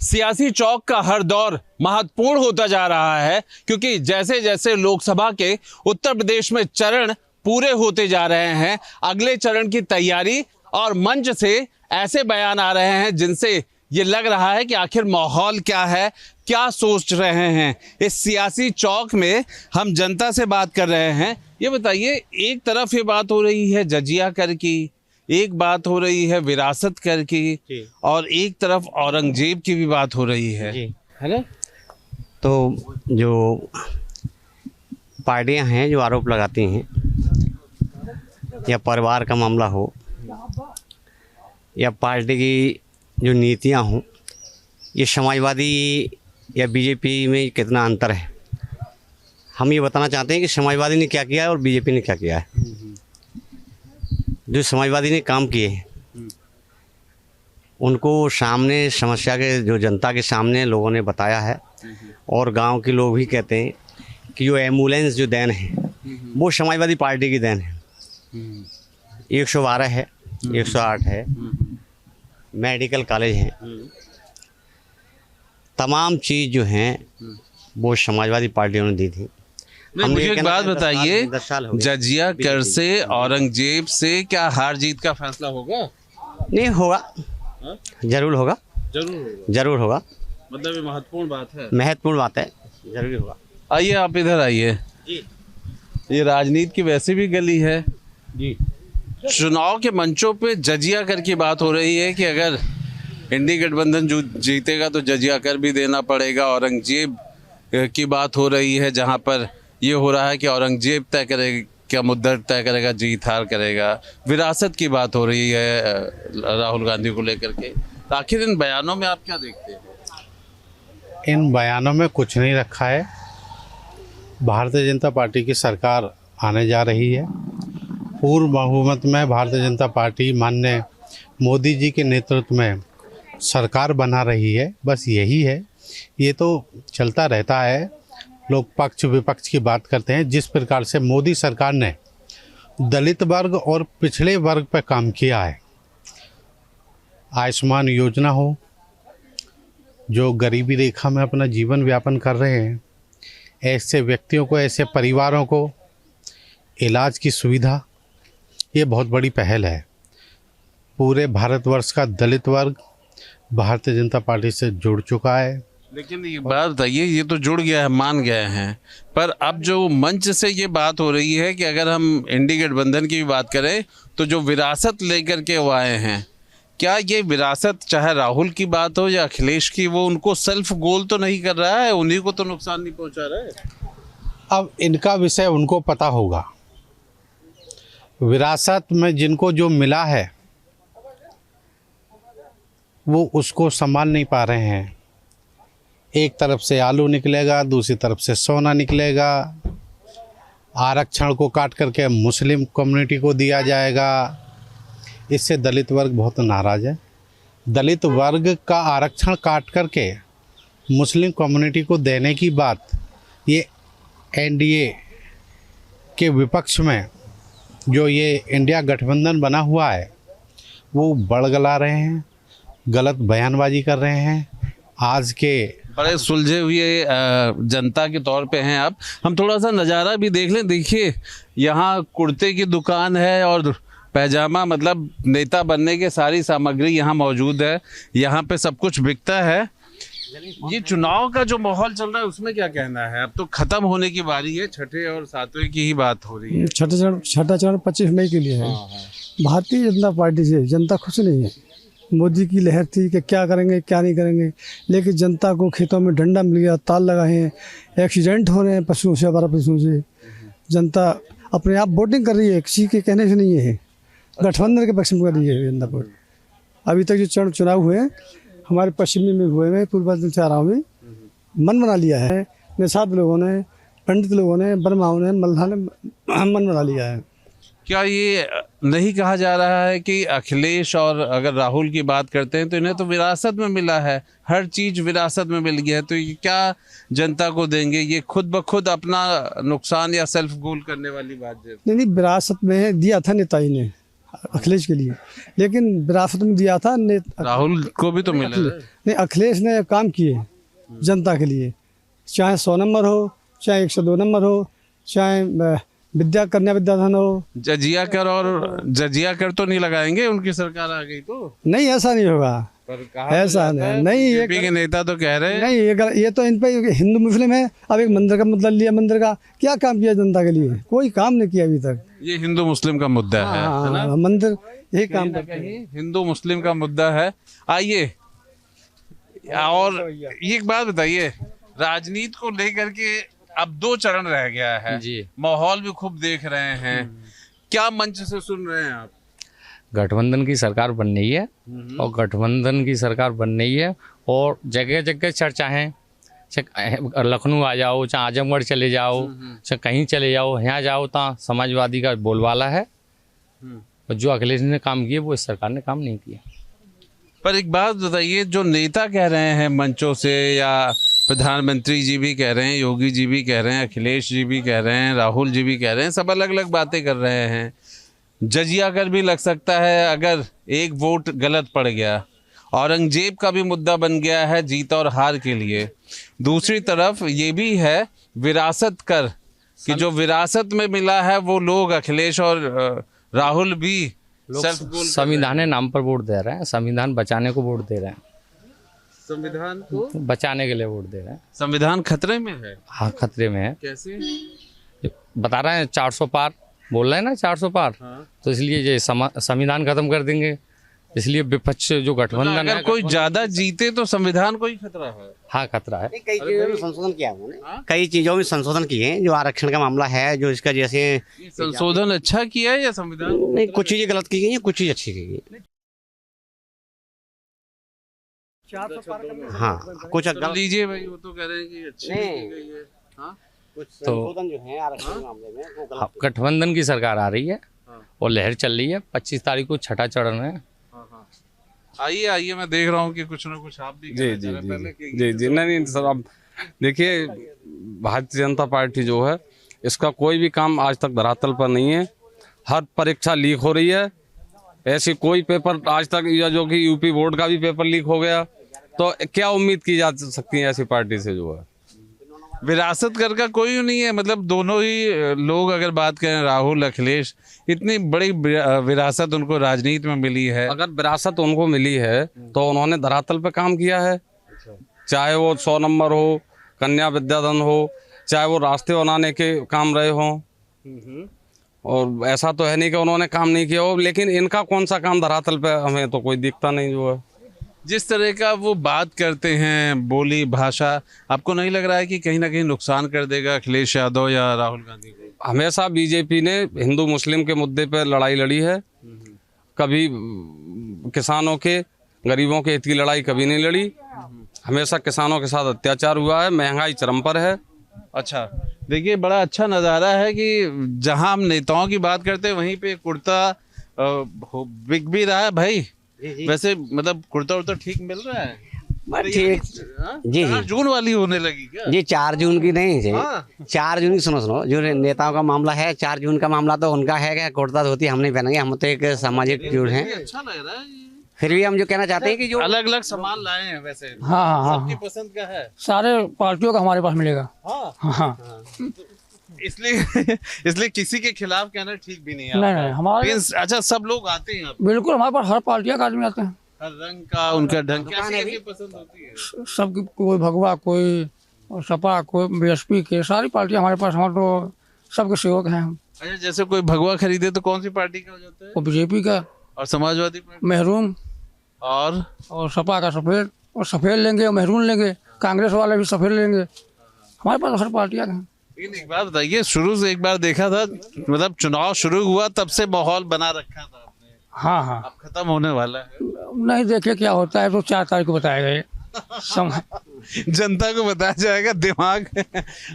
सियासी चौक का हर दौर महत्वपूर्ण होता जा रहा है, क्योंकि जैसे जैसे लोकसभा के उत्तर प्रदेश में चरण पूरे होते जा रहे हैं, अगले चरण की तैयारी और मंच से ऐसे बयान आ रहे हैं जिनसे ये लग रहा है कि आखिर माहौल क्या है, क्या सोच रहे हैं। इस सियासी चौक में हम जनता से बात कर रहे हैं। ये बताइए, एक तरफ ये बात हो रही है जजिया कर की, एक बात हो रही है विरासत कर की, और एक तरफ औरंगजेब की भी बात हो रही है ना। तो जो पार्टियां हैं जो आरोप लगाती हैं, या परिवार का मामला हो या पार्टी की जो नीतियां हों, ये समाजवादी या बीजेपी में कितना अंतर है, हम ये बताना चाहते हैं कि समाजवादी ने क्या किया है और बीजेपी ने क्या किया है। जो समाजवादी ने काम किए हैं उनको सामने समस्या के जो जनता के सामने लोगों ने बताया है, और गांव के लोग भी कहते हैं कि जो एम्बुलेंस जो देन है वो समाजवादी पार्टी की देन है। 112 है, 108 है, मेडिकल कॉलेज हैं, तमाम चीज़ जो हैं वो समाजवादी पार्टियों ने दी थी। मुझे एक बात बताइए, जजिया कर से औरंगजेब से क्या हार जीत का फैसला होगा? नहीं होगा, जरूर होगा, जरूर होगा। मतलब ये महत्वपूर्ण बात है। महत्वपूर्ण बात है, जरूर होगा। आइए, आप इधर आइए जी। ये राजनीति की वैसे भी गली है जी। चुनाव के मंचों पे जजिया कर की बात हो रही है कि अगर इंडी गठबंधन जो जीतेगा तो जजिया कर भी देना पड़ेगा। औरंगजेब की बात हो रही है, जहां पर ये हो रहा है कि औरंगजेब तय करेगा, क्या मुद्दा तय करेगा, जीत हार करेगा। विरासत की बात हो रही है राहुल गांधी को लेकर के। तो आखिर इन बयानों में आप क्या देखते हैं? इन बयानों में कुछ नहीं रखा है। भारतीय जनता पार्टी की सरकार आने जा रही है। पूर्व बहुमत में भारतीय जनता पार्टी माननीय मोदी जी के नेतृत्व में सरकार बना रही है। बस यही है, ये तो चलता रहता है। लोग पक्ष विपक्ष की बात करते हैं। जिस प्रकार से मोदी सरकार ने दलित वर्ग और पिछड़े वर्ग पर काम किया है, आयुष्मान योजना हो, जो गरीबी रेखा में अपना जीवन यापन कर रहे हैं, ऐसे व्यक्तियों को, ऐसे परिवारों को इलाज की सुविधा, ये बहुत बड़ी पहल है। पूरे भारतवर्ष का दलित वर्ग भारतीय जनता पार्टी से जुड़ चुका है। लेकिन ये बात बताइए, ये तो जुड़ गया है, मान गए हैं, पर अब जो मंच से ये बात हो रही है कि अगर हम इंडी गठबंधन की भी बात करें तो जो विरासत लेकर के वो आए हैं, क्या ये विरासत चाहे राहुल की बात हो या अखिलेश की, वो उनको सेल्फ गोल तो नहीं कर रहा है, उन्हीं को तो नुकसान नहीं पहुंचा रहा है? अब इनका विषय उनको पता होगा। विरासत में जिनको जो मिला है वो उसको संभाल नहीं पा रहे हैं। एक तरफ से आलू निकलेगा, दूसरी तरफ से सोना निकलेगा। आरक्षण को काट करके मुस्लिम कम्युनिटी को दिया जाएगा। इससे दलित वर्ग बहुत नाराज़ है। दलित वर्ग का आरक्षण काट करके मुस्लिम कम्युनिटी को देने की बात, ये एनडीए के विपक्ष में जो ये इंडिया गठबंधन बना हुआ है वो बड़गला रहे हैं, गलत बयानबाजी कर रहे हैं। आज के बड़े सुलझे हुए जनता के तौर पे हैं आप। हम थोड़ा सा नज़ारा भी देख लें। देखिए, यहाँ कुर्ते की दुकान है और पैजामा, मतलब नेता बनने के सारी सामग्री यहाँ मौजूद है। यहाँ पे सब कुछ बिकता है। ये चुनाव का जो माहौल चल रहा है उसमें क्या कहना है? अब तो खत्म होने की बारी है, छठे और सातवें की ही बात हो रही है। छठा चरण 25 मई के लिए है। भारतीय जनता पार्टी से जनता खुश नहीं है। मोदी की लहर थी कि क्या करेंगे क्या नहीं करेंगे, लेकिन जनता को खेतों में डंडा मिल गया, ताल लगाए हैं, एक्सीडेंट हो रहे हैं पशुओं से, हमारा पशुओं से। जनता अपने आप वोटिंग कर रही है, किसी के कहने से नहीं है। गठबंधन के पक्ष में कर रही है जनता वोट। अभी तक जो चुनाव हुए हमारे पश्चिमी में हुए हैं, पूर्वांचल चाराओं में मन बना लिया है। निषाद लोगों ने, पंडित लोगों ने, ब्रह्माओं ने, मल्लाह ने मन बना लिया है। क्या ये नहीं कहा जा रहा है कि अखिलेश और अगर राहुल की बात करते हैं तो इन्हें तो विरासत में मिला है, हर चीज़ विरासत में मिल गया है, तो ये क्या जनता को देंगे? ये खुद ब खुद अपना नुकसान या सेल्फ गोल करने वाली बात है। नहीं, विरासत में दिया था नेताजी ने, अखिलेश के लिए, लेकिन विरासत में दिया था राहुल को भी तो मिला है। नहीं, अखिलेश ने काम किए जनता के लिए, चाहे 100 नंबर हो, चाहे 102 नंबर हो, चाहे कन्या विद्याधन हो। जजिया कर तो नहीं लगाएंगे, उनकी सरकार आ गई तो। नहीं, ऐसा नहीं होगा, ऐसा नहीं। ये बीजेपी के नेता तो कह रहे हैं नहीं, ये तो इन पे हिंदू मुस्लिम है। अब एक मंदिर का मुद्दा लिया, मंदिर का क्या काम किया जनता के लिए? कोई काम नहीं किया अभी तक। ये हिंदू मुस्लिम का मुद्दा है ना? हाँ, मंदिर यही काम करते हैं। कहीं हिंदू मुस्लिम का मुद्दा है। आइए, और एक बात बताइए, राजनीति को लेकर के अब 2 चरण रह गया है जी। माहौल भी खूब देख रहे हैं, क्या मंच से सुन रहे हैं आप? गठबंधन की सरकार बन रही है और गठबंधन की सरकार बन रही है और जगह जगह चर्चा है। चाहे लखनऊ आ जाओ, चाहे आजमगढ़ चले जाओ, चाहे कहीं चले जाओ, यहाँ जाओ तो समाजवादी का बोलबाला है। और जो अखिलेश ने काम किए वो इस सरकार ने काम नहीं किया। पर एक बात बताइए, जो नेता कह रहे हैं मंचों से, या प्रधानमंत्री जी भी कह रहे हैं, योगी जी भी कह रहे हैं, अखिलेश जी भी कह रहे हैं, राहुल जी भी कह रहे हैं, सब अलग अलग बातें कर रहे हैं। जजिया कर भी लग सकता है अगर एक वोट गलत पड़ गया। औरंगजेब का भी मुद्दा बन गया है जीत और हार के लिए। दूसरी तरफ ये भी है विरासत कर, कि जो विरासत में मिला है वो लोग अखिलेश और राहुल भी संविधान नाम पर वोट दे रहे हैं, संविधान बचाने को वोट दे रहे हैं, संविधान को बचाने के लिए वोट दे रहे हैं। संविधान खतरे में है। हाँ, खतरे में है। कैसे बता रहे हैं 400 पार बोल रहे हैं ना, 400 पार। हाँ। तो इसलिए ये संविधान खत्म कर देंगे, इसलिए विपक्ष जो गठबंधन अगर है, कोई ज्यादा जीते तो संविधान को ही खतरा है। हाँ खतरा है। कई चीज़ों में संशोधन किया उन्होंने, कई चीज़ों में संशोधन किए हैं। जो आरक्षण का मामला है, जो इसका जैसे ये संशोधन अच्छा किया है या संविधान? नहीं, कुछ चीज़ें गलत की गई हैं, कुछ चीज़ अच्छी की गई। हाँ, कुछ तो लीजिए भाई, वो तो कह रहे हैं कि अच्छी की गई है। हाँ? कुछ संशोधन जो है आरक्षण के मामले में वो गलत। गठबंधन की सरकार आ रही है और लहर चल रही है। 25 तारीख को छठा चरण है। आइए, मैं देख रहा हूँ कि कुछ ना कुछ आप भी जी नहीं सर, अब देखिए, भारतीय जनता पार्टी जो है, इसका कोई भी काम आज तक धरातल पर नहीं है। हर परीक्षा लीक हो रही है। ऐसी कोई पेपर आज तक, या जो कि यूपी बोर्ड का भी पेपर लीक हो गया, तो क्या उम्मीद की जा सकती है ऐसी पार्टी से जो है? विरासत कर का कोई नहीं है, मतलब दोनों ही लोग अगर बात करें, राहुल अखिलेश, इतनी बड़ी विरासत उनको राजनीति में मिली है। अगर विरासत उनको मिली है तो उन्होंने धरातल पे काम किया है। चाहे वो 100 नंबर हो, कन्या विद्याधन हो, चाहे वो रास्ते बनाने के काम रहे हों, और ऐसा तो है नहीं कि उन्होंने काम नहीं किया हो। लेकिन इनका कौन सा काम धरातल पे हमें तो कोई दिखता नहीं जो है। जिस तरह का वो बात करते हैं, बोली भाषा, आपको नहीं लग रहा है कि कहीं ना कहीं नुकसान कर देगा अखिलेश यादव या राहुल गांधी को? हमेशा बीजेपी ने हिंदू मुस्लिम के मुद्दे पर लड़ाई लड़ी है, कभी किसानों के, गरीबों के हित की लड़ाई कभी नहीं लड़ी। हमेशा किसानों के साथ अत्याचार हुआ है, महंगाई चरम पर है। अच्छा, देखिए, बड़ा अच्छा नज़ारा है कि जहां हम नेताओं की बात करते हैं वहीं पे कुर्ता बिक भी रहा है भाई। वैसे मतलब कुर्ता उर्ता ठीक मिल रहा है? ठीक जी। 4 जून वाली होने लगी क्या? जी, 4 जून की नहीं है। हाँ। 4 जून की सुनो, जो नेताओं का मामला है, 4 जून का मामला तो उनका है कि कुर्ता धोती हम नहीं पहनेंगे, हम तो एक सामाजिक जुड़ हैं। अच्छा लग रहा है ये। फिर भी हम जो कहना चाहते हैं कि जो अलग अलग सामान लाए हैं वैसे। हाँ, सबकी पसंद का है, सारे पार्टियों का हमारे पास मिलेगा। हाँ। इसलिए किसी के खिलाफ कहना ठीक भी नहीं है। नहीं, हमारे अच्छा, सब लोग आते हैं बिल्कुल, हमारे पास हर पार्टियां का आदमी आते हैं। हर रंग का उनका ढंग कैसी पसंद होती है? सबकी, कोई भगवा, कोई सपा, कोई बीएसपी के, सारी पार्टियां हमारे पास। हमारे तो सबके सेवक हैं हम। अच्छा, जैसे कोई भगवा खरीदे तो कौन सी पार्टी का हो जाता है? वो बीजेपी का, और समाजवादी पार्टी, मेहरून, और सपा का सफ़ेद, और सफ़ेद लेंगे और मेहरून लेंगे। कांग्रेस वाले भी सफ़ेद लेंगे। हमारे पास हर पार्टियां हैं। लेकिन एक बात बताइए, शुरू से एक बार देखा था, मतलब चुनाव शुरू हुआ तब से माहौल बना रखा था आपने। हाँ, अब खत्म होने वाला है। नहीं, देखिए क्या होता है तो 4 तारीख को बताएगा ये। जनता को बताया जाएगा, दिमाग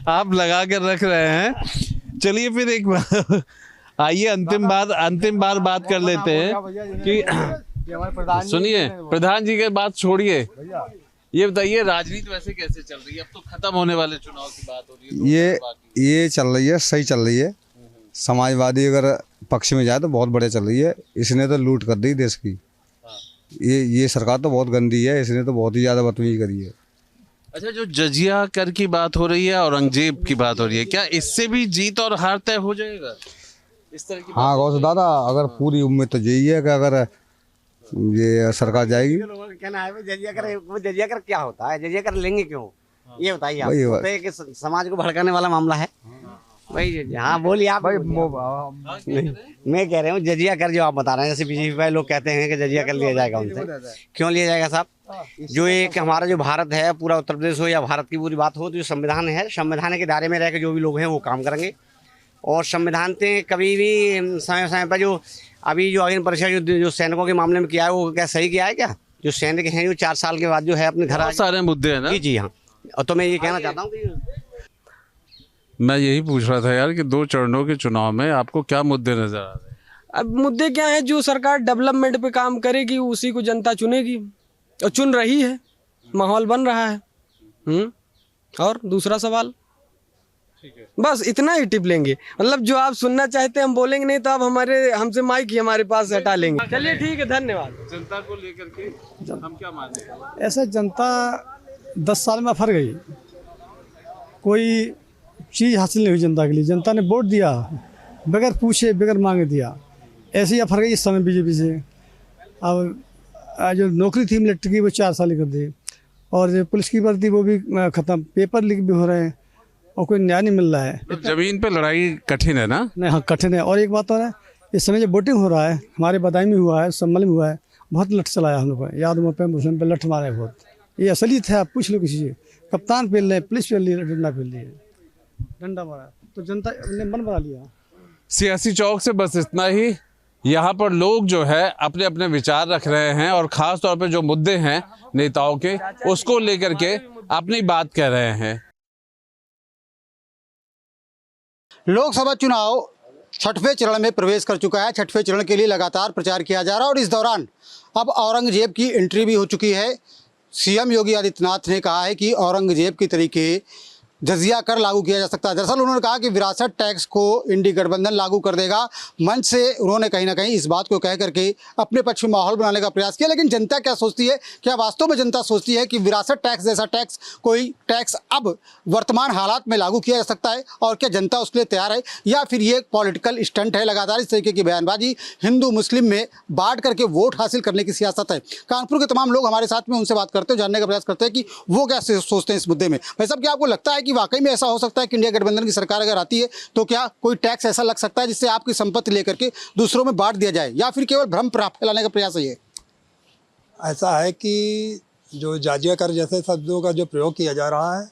आप लगा कर रख रहे हैं। चलिए फिर एक बार आइए अंतिम बार बात कर लेते हैं कि सुनिए, प्रधान जी की बात छोड़िए, ये बताइए राजनीति वैसे कैसे चल रही है? अब तो खत्म होने वाले चुनाव की बात हो रही है। ये चल रही है, सही चल रही है। समाजवादी अगर पक्ष में जाए तो बहुत बढ़िया चल रही है। इसने तो लूट कर दी देश की। ये सरकार तो बहुत गंदी है, इसने तो बहुत ही ज़्यादा बदतमीजी करी है। अच्छा, जो जजिया कर की बात हो रही है, औरंगजेब की बात हो रही है, क्या इससे भी जीत और हार तय हो जाएगा इस तरह की? हाँ गौस दादा, अगर पूरी उम्मीद तो यही है कि अगर ये सरकार जाएगी। लोगों का कहना है वो जजिया कर क्या होता है, जजिया कर लेंगे क्यों, ये बताइए आप। वही तो एक समाज को भड़काने वाला मामला है भाई। हाँ बोलिए आप। मैं कह रहा हूँ जजिया कर जो आप बता रहे हैं, जैसे बीजेपी वाले लोग कहते हैं कि जजिया कर लिया जाएगा उनसे। क्यों लिया जाएगा साहब? जो एक हमारा जो भारत है, पूरा उत्तर प्रदेश हो या भारत की पूरी बात हो, तो जो संविधान है, संविधान के दायरे में रह के जो भी लोग हैं वो काम करेंगे। और संविधान से कभी भी समय समय पर जो अभी जो अग्नि परीक्षा जो सैनिकों के मामले में किया है, वो क्या सही किया है क्या? जो सैनिक हैं जो 4 साल के बाद जो है अपने घर बहुत सारे मुद्दे हैं ना। जी जी हाँ। और तो मैं ये कहना चाहता हूँ कि मैं यही पूछ रहा था यार कि 2 चरणों के चुनाव में आपको क्या मुद्दे नजर आ रहे हैं? अब मुद्दे क्या है, जो सरकार डेवलपमेंट पे काम करेगी उसी को जनता चुनेगी, और चुन रही है, माहौल बन रहा है। और दूसरा सवाल, बस इतना ही टिप लेंगे। मतलब जो आप सुनना चाहते हैं हम बोलेंगे, नहीं तो आप हमसे माइक ही हमारे पास हटा लेंगे। चलिए ठीक है, धन्यवाद। जनता को लेकर के हम क्या मानते हैं? ऐसे जनता 10 साल में फर गई, कोई चीज़ हासिल नहीं हुई जनता के लिए। जनता ने वोट दिया बगैर पूछे बगैर मांगे दिया, ऐसे ही फर गई इस समय बीजेपी से। अब जो नौकरी थी मिलिट्री की वो 4 साल ही कर दी, और जो पुलिस की भर्ती वो भी ख़त्म, पेपर लीक भी हो रहे हैं और कोई न्याय नहीं मिल रहा है। तो जमीन पे लड़ाई कठिन है ना? नहीं हाँ कठिन है। और एक बात और है, इस समय जो वोटिंग हो रहा है, हमारे बदायूं में हुआ है, संभल में हुआ है, बहुत लठ चलाया हम लोग को, याद पे मुस्लिम पे लठ मारे बहुत। ये असलियत है, आप पूछ लो किसी से। कप्तान पेल रहे, पुलिस पेल रही है, डंडा पेल रही है, डंडा मारा, तो जनता ने मन बना लिया। सियासी चौक से बस इतना ही। यहाँ पर लोग जो है अपने अपने विचार रख रहे हैं, और ख़ास तौर पे जो मुद्दे हैं नेताओं के, उसको लेकर के अपनी बात कह रहे हैं। लोकसभा चुनाव 6वें चरण में प्रवेश कर चुका है। 6वें चरण के लिए लगातार प्रचार किया जा रहा है, और इस दौरान अब औरंगजेब की एंट्री भी हो चुकी है। सीएम योगी आदित्यनाथ ने कहा है कि औरंगजेब के तरीके जजिया कर लागू किया जा सकता है। दरअसल उन्होंने कहा कि विरासत टैक्स को इंडी गठबंधन लागू कर देगा। मंच से उन्होंने कहीं ना कहीं इस बात को कह करके अपने पक्ष में माहौल बनाने का प्रयास किया। लेकिन जनता क्या सोचती है, क्या वास्तव में जनता सोचती है कि विरासत टैक्स जैसा टैक्स कोई टैक्स अब वर्तमान हालात में लागू किया जा सकता है, और क्या जनता उसके लिए तैयार है, या फिर ये एक पॉलिटिकल स्टंट है? लगातार इस तरीके की बयानबाजी, हिंदू मुस्लिम में बांट करके वोट हासिल करने की सियासत है। कानपुर के तमाम लोग हमारे साथ में, उनसे बात करते हैं, जानने का प्रयास करते हैं कि वो क्या सोचते हैं इस मुद्दे में। भाई साहब, क्या आपको लगता है कि वाकई में ऐसा हो सकता है कि इंडिया गठबंधन की सरकार अगर आती है तो क्या कोई टैक्स ऐसा लग सकता है जिससे आपकी संपत्ति लेकर के दूसरों में बांट दिया जाए, या फिर केवल भ्रम फैलाने का प्रयास है? ये ऐसा है कि जो जाजिया कर जैसे शब्दों का जो प्रयोग किया जा रहा है,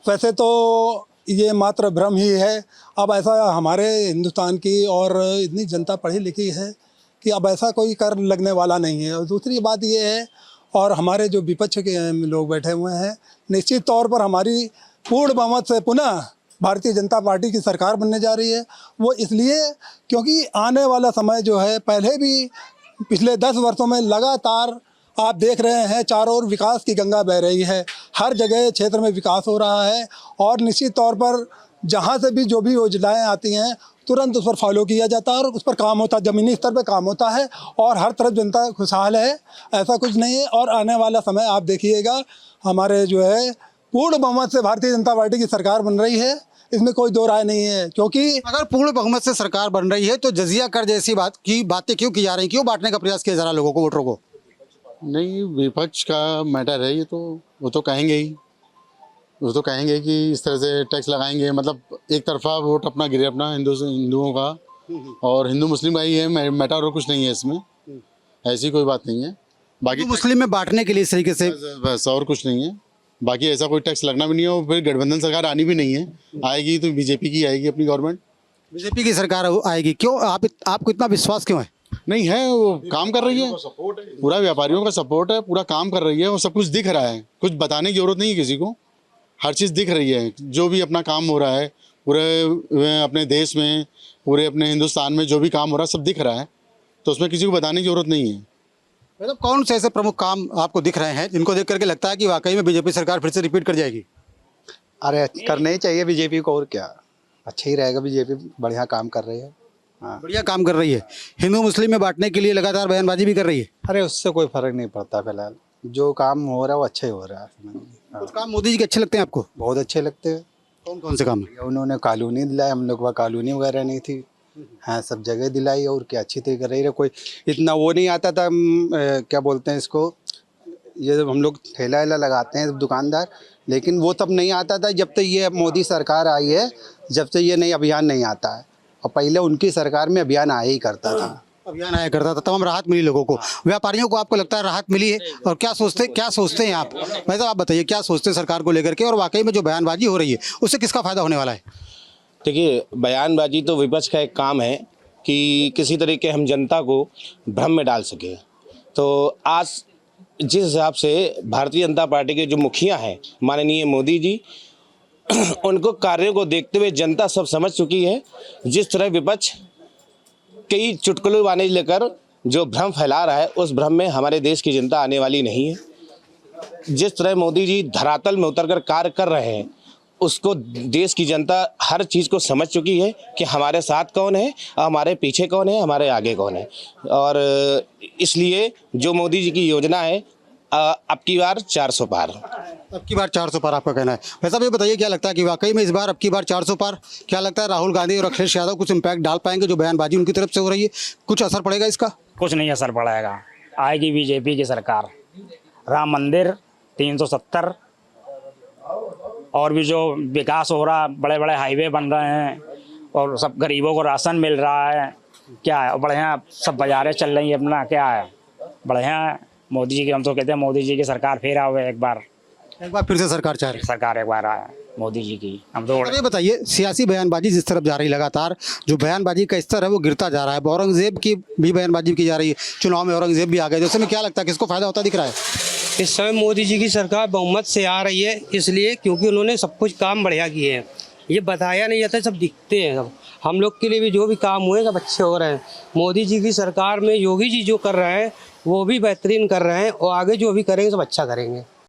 वैसे तो ये मात्र भ्रम ही है। अब ऐसा हमारे हिंदुस्तान की और इतनी जनता पढ़ी लिखी है कि अब ऐसा कोई कर लगने वाला नहीं है। और दूसरी बात ये है, और हमारे जो विपक्ष के लोग बैठे हुए हैं, निश्चित तौर पर हमारी पूर्ण बहुमत से पुनः भारतीय जनता पार्टी की सरकार बनने जा रही है। वो इसलिए क्योंकि आने वाला समय जो है, पहले भी पिछले 10 वर्षों में लगातार आप देख रहे हैं चारों ओर विकास की गंगा बह रही है। हर जगह क्षेत्र में विकास हो रहा है, और निश्चित तौर पर जहाँ से भी जो भी योजनाएँ आती हैं तुरंत उस पर फॉलो किया जाता है और उस पर काम होता है, ज़मीनी स्तर पर काम होता है, और हर तरफ जनता खुशहाल है। ऐसा कुछ नहीं है। और आने वाला समय आप देखिएगा, हमारे जो है पूर्ण बहुमत से भारतीय जनता पार्टी की सरकार बन रही है, इसमें कोई दो राय नहीं है। क्योंकि अगर पूर्ण बहुमत से सरकार बन रही है तो जजिया कर जैसी बातें क्यों की जा रही, क्यों बांटने का प्रयास किया जा रहा है लोगों को, वोटरों को? नहीं, विपक्ष का मैटर है ये, तो वो तो कहेंगे ही, वो तो कहेंगे कि इस तरह से टैक्स लगाएंगे, मतलब एक तरफा वोट अपना गिरे अपना हिंदुओं का, और हिंदू मुस्लिम का ही है मैटर, और कुछ नहीं है इसमें, ऐसी कोई बात नहीं है। बाकी मुस्लिम में बांटने के लिए इस तरीके से बस, और कुछ नहीं है। बाकी ऐसा कोई टैक्स लगना भी नहीं है, और फिर गठबंधन सरकार आनी भी नहीं है। आएगी तो बीजेपी की आएगी, अपनी गवर्नमेंट बीजेपी की सरकार आएगी। क्यों आपको इतना विश्वास क्यों है? नहीं है, वो काम कर रही है, पूरा व्यापारियों का सपोर्ट है, पूरा काम कर रही है, वो सब कुछ दिख रहा है, कुछ बताने की जरूरत नहीं है किसी को, हर चीज़ दिख रही है। जो भी अपना काम हो रहा है पूरे अपने देश में, पूरे अपने हिंदुस्तान में जो भी काम हो रहा है सब दिख रहा है, तो उसमें किसी को बताने की जरूरत नहीं है। मतलब कौन से ऐसे प्रमुख काम आपको दिख रहे हैं जिनको देख करके लगता है कि वाकई में बीजेपी सरकार फिर से रिपीट कर जाएगी? अरे करने ही चाहिए बीजेपी को, और क्या, अच्छा ही रहेगा। बीजेपी बढ़िया काम कर रही है। हाँ, बढ़िया काम कर रही है। हिंदू मुस्लिम में बांटने के लिए लगातार बयानबाजी भी कर रही है। अरे उससे कोई फर्क नहीं पड़ता, फिलहाल जो काम हो रहा है वो अच्छा ही हो रहा है। कुछ काम मोदी जी के अच्छे लगते हैं आपको? बहुत अच्छे लगते हैं। कौन कौन से काम है? उन्होंने कॉलोनी दिलाई, हम लोग वहाँ कॉलोनी वगैरह नहीं थी। हाँ, सब जगह दिलाई और क्या अच्छी तरीके कर रही है। कोई इतना वो नहीं आता था, क्या बोलते हैं इसको, ये हम लोग ठेला वेला लगाते हैं दुकानदार, लेकिन वो तब नहीं आता था जब तक ये मोदी सरकार आई है, जब तक ये नई अभियान नहीं आता है। और पहले उनकी सरकार में अभियान आया ही करता था। अभियान आया करता था, तमाम राहत मिली लोगों को। व्यापारियों को आपको लगता है राहत मिली है? और क्या सोचते हैं आप? भाई साहब आप बताइए, क्या सोचते हैं सरकार को लेकर के, और वाकई में जो बयानबाजी हो रही है उससे किसका फायदा होने वाला है? देखिए, बयानबाजी तो विपक्ष का एक काम है कि किसी तरीके हम जनता को भ्रम में डाल सके। तो आज जिस हिसाब से भारतीय जनता पार्टी के जो मुखिया हैं माननीय मोदी जी, उनको कार्यों को देखते हुए जनता सब समझ चुकी है। जिस तरह विपक्ष कई चुटकुले वाने लेकर जो भ्रम फैला रहा है, उस भ्रम में हमारे देश की जनता आने वाली नहीं है। जिस तरह मोदी जी धरातल में उतरकर कार्य कर रहे हैं, उसको देश की जनता हर चीज़ को समझ चुकी है कि हमारे साथ कौन है, हमारे पीछे कौन है, हमारे आगे कौन है। और इसलिए जो मोदी जी की योजना है, अब की बार 400 पार। अब की बार 400 पार आपका कहना है। वैसा भी बताइए, क्या लगता है कि वाकई में इस बार अब की बार 400 पार? क्या लगता है राहुल गांधी और अखिलेश यादव कुछ इम्पैक्ट डाल पाएंगे? जो बयानबाजी उनकी तरफ से हो रही है, कुछ असर पड़ेगा इसका? कुछ नहीं असर पड़ेगा। आएगी बीजेपी की सरकार। राम मंदिर 370 और भी जो विकास हो रहा, बड़े बड़े हाईवे बन रहे हैं और सब गरीबों को राशन मिल रहा है, क्या है बढ़िया। सब बाजारें चल रही है अपना, क्या है बढ़िया। मोदी जी की, हम तो कहते हैं मोदी जी की सरकार फिर आवे एक बार फिर से सरकार चाह रही है। सरकार एक बार आए मोदी जी की। हम तो ये बताइए, सियासी बयानबाजी जिस तरफ जा रही है, लगातार जो बयानबाजी का स्तर है वो गिरता जा रहा है। औरंगजेब की भी बयानबाजी की जा रही है। चुनाव में औरंगजेब भी आ गए। जैसे में क्या लगता है किसको फायदा होता दिख रहा है? इस समय मोदी जी की सरकार बहुमत से आ रही है, इसलिए क्योंकि उन्होंने सब कुछ काम बढ़िया किए हैं। ये बताया नहीं जाता, सब दिखते हैं। सब हम लोग के लिए भी जो भी काम हुए सब अच्छे हो रहे हैं। मोदी जी की सरकार में योगी जी जो कर रहे हैं वो भी बेहतरीन कर रहे हैं, और आगे जो भी करेंगे सब अच्छा करेंगे।